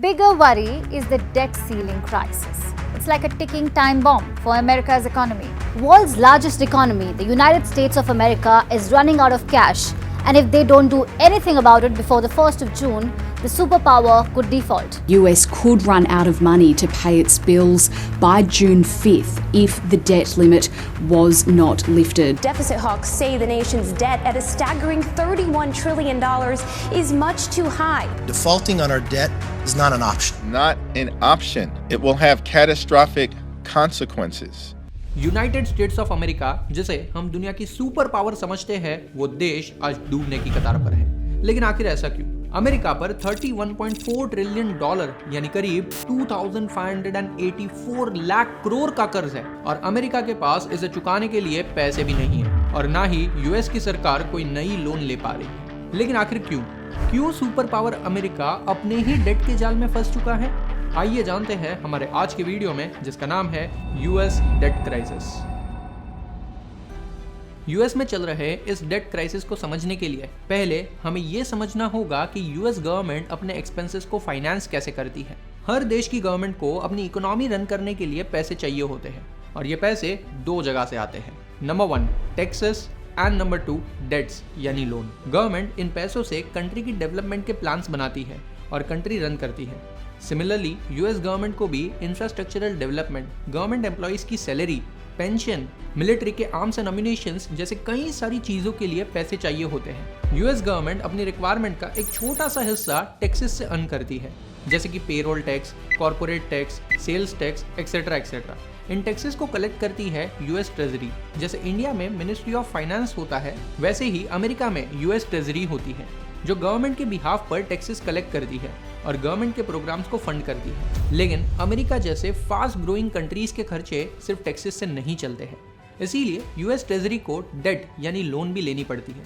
bigger worry is the debt ceiling crisis. It's like a ticking time bomb for America's economy. World's largest economy, the United States of America, is running out of cash, and if they don't do anything about it before the 1st of June, the superpower could default. US could run out of money to pay its bills by June 5th if the debt limit was not lifted. Deficit hawks say the nation's debt at a staggering $31 trillion is much too high. Defaulting on our debt is not an option. Not an option. It will have catastrophic consequences. United states of America, जिसे हम दुनिया की super power समझते हैं, वो देश आज डूबने की कतार पर है। लेकिन आखिर ऐसा क्यों? अमेरिका पर $31.4 ट्रिलियन यानी करीब 2,584 लाख करोड़ का कर्ज है और अमेरिका के पास इसे चुकाने के लिए पैसे भी नहीं है और ना ही यूएस की सरकार कोई नई लोन ले पा रही है। लेकिन आखिर क्यों सुपर पावर अमेरिका अपने ही डेट के जाल में फंस चुका है? आइए जानते हैं हमारे आज के वीडियो में, जिसका नाम है यूएस डेट क्राइसिस। यूएस में चल रहे इस डेट क्राइसिस को समझने के लिए पहले हमें यह समझना होगा कि यूएस गवर्नमेंट अपने एक्सपेंसेस को फाइनेंस कैसे करती है। हर देश की गवर्नमेंट को अपनी इकोनॉमी रन करने के लिए पैसे चाहिए होते हैं और ये पैसे दो जगह से आते हैं। Number 1 taxes and number 2 debts यानी लोन। गवर्नमेंट इन पैसों से कंट्री की डेवलपमेंट के प्लान्स बनाती है और कंट्री रन करती है। सिमिलरली यूएस गवर्नमेंट को भी इंफ्रास्ट्रक्चरल डेवलपमेंट, गवर्नमेंट एम्प्लॉइज की सैलरी, पेंशन, मिलिट्री के आर्म्स एंड अम्युनिशंस जैसे कई सारी चीजों के लिए पैसे चाहिए होते हैं। यूएस गवर्नमेंट अपनी रिक्वायरमेंट का एक छोटा सा हिस्सा टैक्सेस से अर्न करती है, जैसे कि payroll tax, corporate tax, sales tax etcetera etcetera. इन टैक्सेस को कलेक्ट करती है यूएस ट्रेजरी। जैसे इंडिया में मिनिस्ट्री ऑफ फाइनेंस होता है, वैसे ही अमेरिका में यूएस ट्रेजरी होती है, जो गवर्नमेंट के बिहाफ पर टैक्सेस कलेक्ट करती है और गवर्नमेंट के प्रोग्राम्स को फंड करती है। लेकिन अमेरिका जैसे फास्ट ग्रोइंग कंट्रीज के खर्चे सिर्फ टैक्सेस से नहीं चलते हैं, इसीलिए यूएस ट्रेजरी को डेट यानी लोन भी लेनी पड़ती है।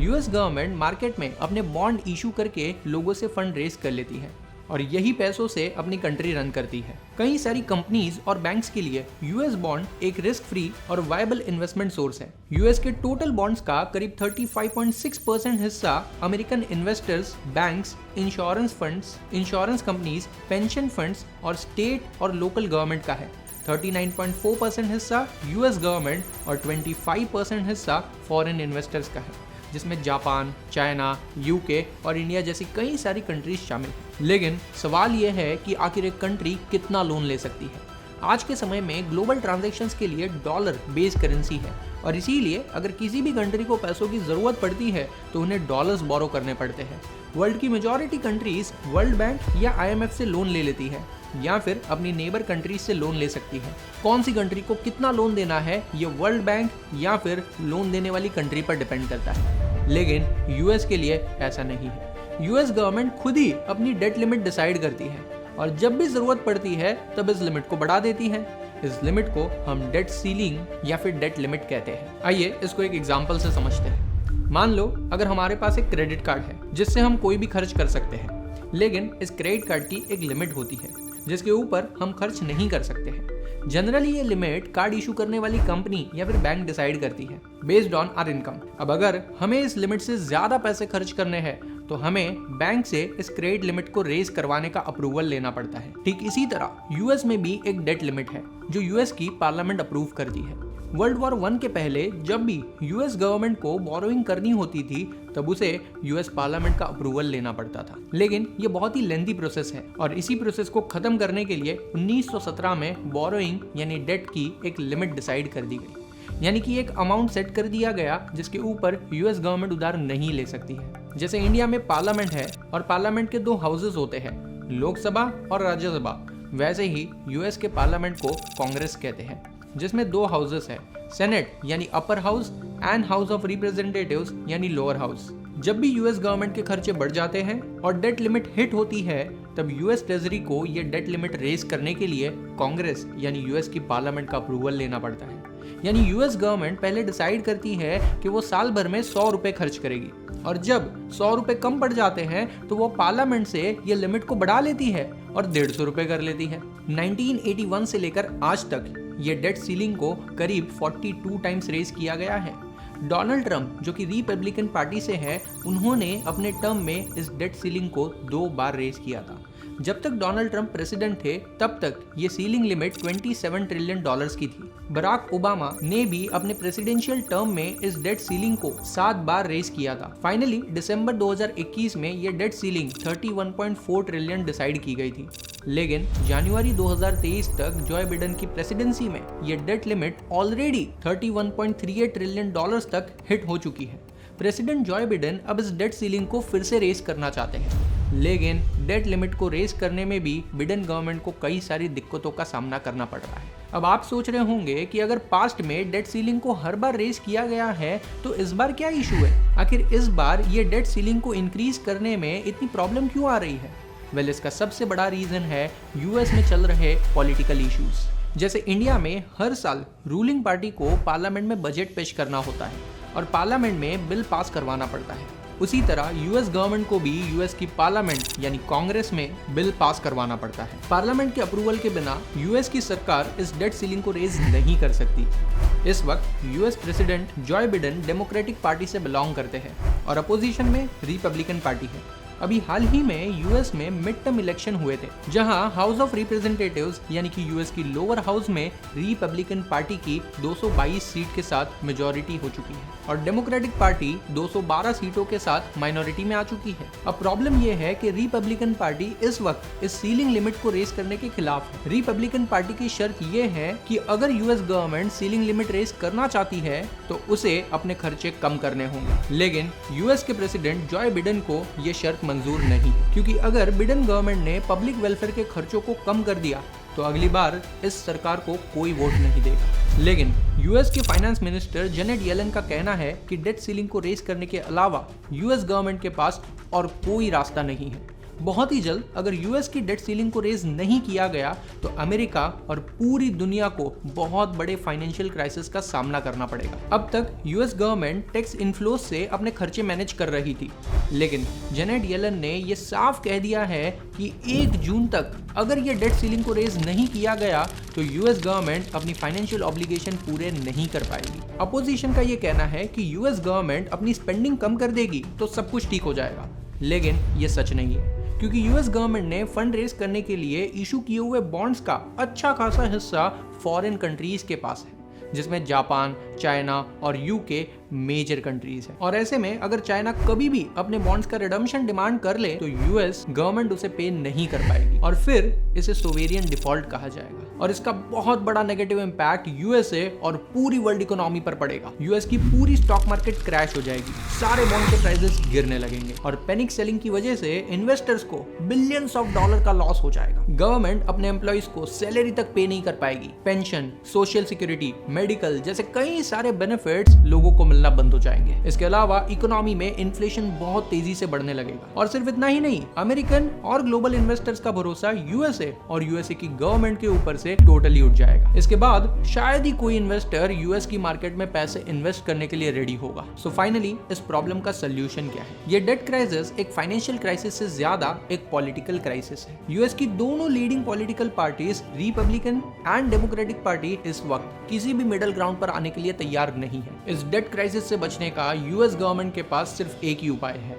यूएस गवर्नमेंट मार्केट में अपने बॉन्ड इशू करके लोगों से फंड रेज कर लेती है और यही पैसों से अपनी कंट्री रन करती है। कई सारी कंपनीज और बैंक्स के लिए यूएस बॉन्ड एक रिस्क फ्री और वायबल इन्वेस्टमेंट सोर्स है। यूएस के टोटल बॉन्ड्स का करीब 35.6% हिस्सा American investors, banks, insurance funds, insurance companies, pension funds और स्टेट और लोकल गवर्नमेंट का है। 39.4% हिस्सा यूएस गवर्नमेंट और 25% हिस्सा फॉरेन इन्वेस्टर्स का है, जिसमें जापान, चाइना, यूके और इंडिया जैसी कई सारी कंट्रीज शामिल हैं। लेकिन सवाल यह है कि आखिर एक कंट्री कितना लोन ले सकती है? आज के समय में ग्लोबल ट्रांजैक्शंस के लिए डॉलर बेस करेंसी है और इसीलिए अगर किसी भी कंट्री को पैसों की जरूरत पड़ती है तो उन्हें डॉलर्स बोरो करने पड़ते हैं। वर्ल्ड की मेजॉरिटी कंट्रीज वर्ल्ड बैंक या आईएमएफ से लोन ले लेती है या फिर अपनी नेबर कंट्रीज से लोन ले सकती है। कौन सी कंट्री को कितना लोन देना है ये वर्ल्ड बैंक या फिर लोन देने वाली कंट्री पर डिपेंड करता है। लेकिन यूएस के लिए ऐसा नहीं है। यूएस गवर्नमेंट खुद ही अपनी डेट लिमिट डिसाइड करती है और जब भी जरूरत पड़ती है तब इस लिमिट को बढ़ा देती है। इस लिमिट को हम डेट सीलिंग या फिर डेट लिमिट कहते हैं। आइए इसको एक एग्जांपल से समझते हैं। मान लो अगर हमारे पास एक क्रेडिट कार्ड है जिससे हम कोई भी खर्च कर सकते हैं, लेकिन इस क्रेडिट कार्ड की एक लिमिट होती है जिसके ऊपर हम खर्च नहीं कर सकते हैं। जनरली ये लिमिट कार्ड इशू करने वाली कंपनी या फिर बैंक डिसाइड करती है बेस्ड ऑन आवर इनकम। अब अगर हमें इस लिमिट से ज्यादा पैसे खर्च करने हैं तो हमें बैंक से इस क्रेडिट लिमिट को रेज करवाने का अप्रूवल लेना पड़ता है। ठीक इसी तरह यूएस में भी एक डेट लिमिट है जो यूएस की पार्लियामेंट अप्रूव करती है। वर्ल्ड वॉर 1 के पहले जब भी यूएस गवर्नमेंट को बोरोइंग करनी होती थी तब उसे यूएस पार्लियामेंट का अप्रूवल लेना पड़ता था। लेकिन ये बहुत ही लेंथी प्रोसेस है और इसी प्रोसेस को खत्म करने के लिए 1917 में बोरोइंग यानी डेट की एक लिमिट डिसाइड कर दी गई, यानी कि एक अमाउंट सेट कर दिया गया जिसके ऊपर यूएस गवर्नमेंट उधार नहीं ले सकती है। जैसे इंडिया में पार्लियामेंट है और पार्लियामेंट के 2 हाउसेस होते हैं, लोकसभा और राज्यसभा, वैसे ही यूएस के पार्लियामेंट को कांग्रेस कहते हैं, जिसमें 2 हाउसेस है, सेनेट यानी upper house and house of representatives यानी लोअर हाउस। जब भी यूएस गवर्नमेंट के खर्चे बढ़ जाते हैं और डेट लिमिट हिट होती है तब यूएस ट्रेजरी को ये डेट लिमिट रेज करने के लिए कांग्रेस यानी यूएस की पार्लियामेंट का अप्रूवल लेना पड़ता है। यानी यूएस गवर्नमेंट पहले डिसाइड करती है कि वो साल भर में 100 रुपए खर्च करेगी और जब 100 रुपए कम पड़ जाते हैं तो वो पार्लियामेंट से ये लिमिट को बढ़ा लेती है और 150 रुपए कर लेती है। 1981 से लेकर आज तक ये डेट सीलिंग को करीब 42 टाइम्स रेज किया गया है। डोनाल्ड ट्रंप जो कि रिपब्लिकन पार्टी से है, उन्होंने अपने टर्म में इस डेट सीलिंग को 2 बार रेज किया था। जब तक डोनाल्ड ट्रंप प्रेसिडेंट थे तब तक ये सीलिंग लिमिट 27 ट्रिलियन डॉलर्स की थी। बराक ओबामा ने भी अपने प्रेसिडेंशियल टर्म में इस डेट सीलिंग को 7 बार रेज किया था। फाइनली दिसंबर 2021 में ये डेट सीलिंग 31.4 ट्रिलियन डिसाइड की गई थी, लेकिन जनवरी 2023 तक जॉय बिडेन की प्रेसिडेंसी में ये debt limit already 31.38 trillion dollars तक हिट हो चुकी है। प्रेसिडेंट जॉय बिडेन अब इस डेट सीलिंग को फिर से रेज करना चाहते हैं, लेकिन डेट लिमिट को रेज करने में भी बिडेन गवर्नमेंट को कई सारी दिक्कतों का सामना करना पड़ रहा है। अब आप सोच रहे होंगे कि अगर पास्ट में डेट सीलिंग को हर बार रेज किया गया है तो इस बार क्या इशू है? आखिर इस बार ये डेट सीलिंग को इंक्रीज करने में इतनी प्रॉब्लम क्यों आ रही है? वेल, इसका सबसे बड़ा रीजन है यूएस में चल रहे पॉलिटिकल इश्यूज। जैसे इंडिया में हर साल रूलिंग पार्टी को पार्लियामेंट में बजट पेश करना होता है और पार्लियामेंट में बिल पास करवाना पड़ता है। उसी तरह यूएस गवर्नमेंट को भी यूएस की पार्लियामेंट यानी कांग्रेस में बिल पास करवाना पड़ता है। पार्लियामेंट के अप्रूवल के बिना यूएस की सरकार इस डेट सीलिंग को रेज नहीं कर सकती। इस वक्त US president Joy Biden democratic party से बिलोंग करते हैं और अपोजिशन में रिपब्लिकन पार्टी है। अभी हाल ही में यूएस में मिड टर्म इलेक्शन हुए थे, जहां हाउस ऑफ रिप्रेजेंटेटिव्स यानी कि यूएस की लोअर हाउस में रिपब्लिकन पार्टी की 222 सीट के साथ मेजॉरिटी हो चुकी है और डेमोक्रेटिक पार्टी 212 सीटों के साथ माइनॉरिटी में आ चुकी है। अब प्रॉब्लम यह है कि रिपब्लिकन पार्टी इस वक्त इस सीलिंग लिमिट को रेज करने के खिलाफ है। रिपब्लिकन पार्टी की शर्त यह है कि अगर US government ceiling limit raise करना चाहती है तो उसे अपने खर्चे कम करने होंगे, लेकिन यूएस के प्रेसिडेंट जॉय बिडेन को यह शर्त मंजूर नहीं, क्योंकि अगर बिडेन गवर्नमेंट ने पब्लिक वेलफेयर के खर्चों को कम कर दिया तो अगली बार इस सरकार को कोई वोट नहीं देगा। लेकिन यूएस के फाइनेंस मिनिस्टर जेनेट येलन का कहना है कि डेट सीलिंग को रेज करने के अलावा यूएस गवर्नमेंट के पास और कोई रास्ता नहीं है। बहुत ही जल्द अगर यूएस की डेट सीलिंग को रेज नहीं किया गया तो अमेरिका और पूरी दुनिया को बहुत बड़े फाइनेंशियल क्राइसिस का सामना करना पड़ेगा। अब तक यूएस गवर्नमेंट टैक्स इनफ्लोज से अपने खर्चे मैनेज कर रही थी, लेकिन जेनेट येलन ने यह साफ कह दिया है कि 1 जून तक अगर ये डेट सीलिंग को रेज नहीं किया गया तो यूएस गवर्नमेंट अपनी फाइनेंशियल ऑब्लिगेशन पूरे नहीं कर पाएगी। अपोजिशन का ये कहना है कि यूएस गवर्नमेंट अपनी स्पेंडिंग कम कर देगी तो सब कुछ ठीक हो जाएगा, लेकिन ये सच नहीं है, क्योंकि यूएस गवर्नमेंट ने फंड रेज करने के लिए इशू किए हुए बॉन्ड्स का अच्छा खासा हिस्सा फॉरेन कंट्रीज के पास है, जिसमें जापान, चाइना और यूके मेजर कंट्रीज हैं। और ऐसे में अगर चाइना कभी भी अपने बॉन्ड्स का रिडम्पशन डिमांड कर ले तो यूएस गवर्नमेंट उसे पे नहीं कर पाएगी और फिर इसे सोवेरियन डिफॉल्ट कहा जाएगा और इसका बहुत बड़ा नेगेटिव इंपैक्ट यूएसए और पूरी वर्ल्ड इकोनॉमी पर पड़ेगा। यूएस की पूरी स्टॉक मार्केट क्रैश हो जाएगी, सारे बॉन्ड के प्राइसेस गिरने लगेंगे और पैनिक सेलिंग की वजह से इन्वेस्टर्स को बिलियंस ऑफ डॉलर का लॉस हो जाएगा। गवर्नमेंट अपने एम्प्लॉइज को सैलरी तक पे नहीं कर पाएगी, पेंशन, सोशल सिक्योरिटी, मेडिकल जैसे कई सारे बेनिफिट्स लोगों को मिलना बंद हो जाएंगे। इसके अलावा इकोनॉमी में इन्फ्लेशन बहुत तेजी से बढ़ने लगेगा और सिर्फ इतना ही नहीं, अमेरिकन और ग्लोबल इन्वेस्टर्स का भरोसा यूएसए और यूएसए की गवर्नमेंट के ऊपर से टोटली उठ जाएगा। इसके बाद शायद ही कोई इन्वेस्टर यूएस की मार्केट में पैसे इन्वेस्ट करने के लिए रेडी होगा। सो फाइनली इस प्रॉब्लम का सोल्यूशन क्या है? ये डेट क्राइसिस एक फाइनेंशियल क्राइसिस से ज्यादा एक पॉलिटिकल क्राइसिस है। यूएस की दोनों leading political parties Republican and democratic party इस वक्त किसी भी मिडिल ग्राउंड पर आने के लिए तैयार नहीं है। इस डेट क्राइसिस से बचने का यूएस गवर्नमेंट के पास सिर्फ एक ही उपाय है,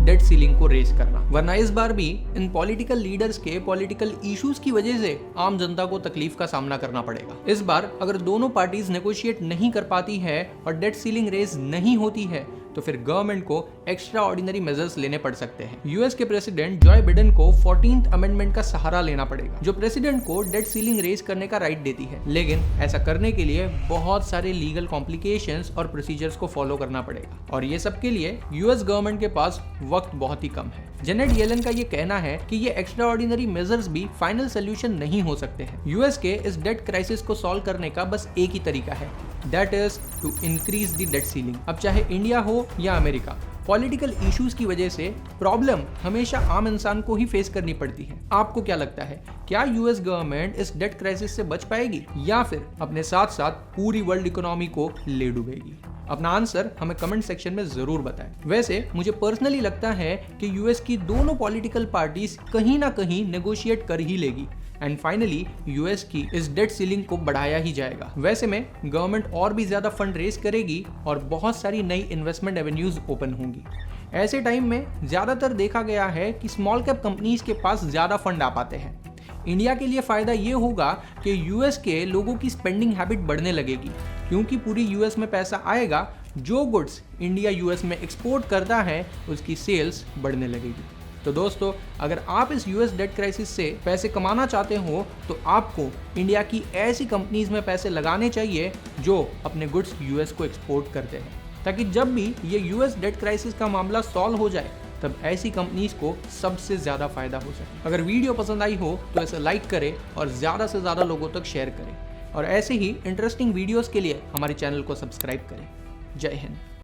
डेट सीलिंग को रेज करना, वरना इस बार भी इन पॉलिटिकल लीडर्स के पॉलिटिकल इश्यूज की वजह से आम जनता को तकलीफ का सामना करना पड़ेगा। इस बार अगर दोनों पार्टीज नेगोशिएट नहीं कर पाती है और डेट सीलिंग रेज नहीं होती है तो फिर गवर्नमेंट को एक्स्ट्रा ऑर्डिनरी मेजर्स लेने पड़ सकते हैं। यूएस के प्रेसिडेंट जॉय बिडेन को 14th अमेंडमेंट का सहारा लेना पड़ेगा, जो प्रेसिडेंट को डेट सीलिंग रेज करने का राइट देती है, लेकिन ऐसा करने के लिए बहुत सारे लीगल कॉम्प्लिकेशंस और प्रोसीजर्स को फॉलो करना पड़ेगा और ये सब के लिए यूएस गवर्नमेंट के पास वक्त बहुत ही कम है। जेनेट येलन का ये कहना है कि ये एक्स्ट्रा ऑर्डिनरी मेजर्स भी फाइनल सोल्यूशन नहीं हो सकते हैं। यूएस के इस डेट क्राइसिस को सॉल्व करने का बस एक ही तरीका है, that is to increase the debt ceiling. अब चाहे इंडिया हो या अमेरिका, पॉलिटिकल इश्यूज की वजह से प्रॉब्लम हमेशा आम इंसान को ही फेस करनी पड़ती है। आपको क्या लगता है, क्या यूएस गवर्नमेंट इस डेट क्राइसिस से बच पाएगी या फिर अपने साथ साथ पूरी वर्ल्ड इकोनॉमी को ले डूबेगी? अपना आंसर हमें कमेंट सेक्शन में जरूर बताएं। वैसे मुझे पर्सनली लगता है कि यूएस की दोनों पॉलिटिकल पार्टीज कहीं ना कहीं नेगोशिएट कर ही लेगी एंड फाइनली यूएस की इस डेट सीलिंग को बढ़ाया ही जाएगा। वैसे में गवर्नमेंट और भी ज्यादा फंड रेज करेगी और बहुत सारी नई इन्वेस्टमेंट एवेन्यूज ओपन होंगी। ऐसे टाइम में ज़्यादातर देखा गया है कि स्मॉल कैप कंपनीज के पास ज़्यादा फंड आ पाते हैं। इंडिया के लिए फ़ायदा ये होगा कि यूएस के लोगों की स्पेंडिंग हैबिट बढ़ने लगेगी, क्योंकि पूरी यूएस में पैसा आएगा। जो गुड्स इंडिया यूएस में एक्सपोर्ट करता है उसकी सेल्स बढ़ने लगेगी। तो दोस्तों, अगर आप इस यूएस डेट क्राइसिस से पैसे कमाना चाहते हो तो आपको इंडिया की ऐसी कंपनीज में पैसे लगाने चाहिए जो अपने गुड्स यूएस को एक्सपोर्ट करते हैं, ताकि जब भी ये यूएस डेट क्राइसिस का मामला सॉल्व हो जाए तब ऐसी कंपनीज को सबसे ज़्यादा फायदा हो सके। अगर वीडियो पसंद आई हो तो इसे लाइक करें और ज़्यादा से ज़्यादा लोगों तक शेयर करें, और ऐसे ही इंटरेस्टिंग वीडियोस के लिए हमारे चैनल को सब्सक्राइब करें। जय हिंद।